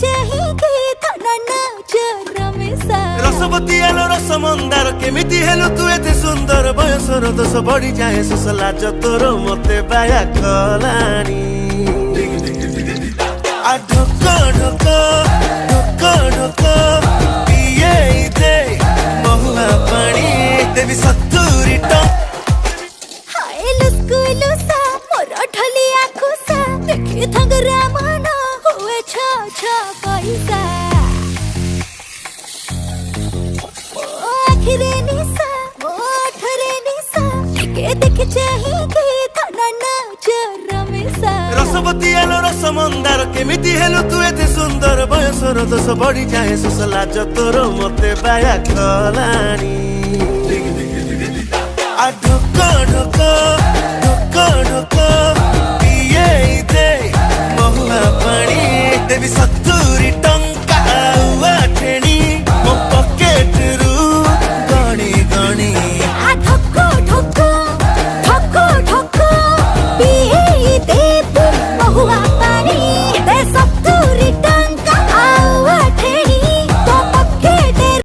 ଚାହିଁକି ଥାନା ନଜର ମିଶା ରସବତୀ ଆଲୋ ରସ ମନ୍ଦାର କେମିତି ହେଲୁ ତୁ ଏତେ ସୁନ୍ଦର ବୟସର ଦୋଷ ବଢିଯାଏ ଶୋଷ ଲାଜ ତୋର ମତେ ବାୟା କଲାଣି ଆ ଢୋକ ଢୋକ ଢୋକ ଢୋକ ପିଏ ଦେ ମହୁଆ ପାଣି ଦେବି 70 ଟଙ୍କା ହାଏ ଲୁସ୍କୁ ଲୁସା ମୋର ଢଲିଆ ଖୁସା ଦେଖି ଥଙ୍ଗରା ମନ ହୁଏ ଛ ଛ ପଇସା ମୋ ଆଖିରେ ନିଶା ମୋ ଓଠରେ ନିଶା ଟିକେ ଦେଖି ଚାହିଁକି ଥାନା ନଜର ମିଶା ରସବତୀ ଆଲୋ ରସ ମନ୍ଦାର କେମିତି ହେଲୁ ତୁ ଏତେ ସୁନ୍ଦର ବୟସର ଦୋଷ ବଢିଯାଏ ଶୋଷ ଲାଜ ତୋର ମତେ ବାୟା କଲାଣି ଆ ଢୋକ ଢୋକ ଢୋକ ଢୋକ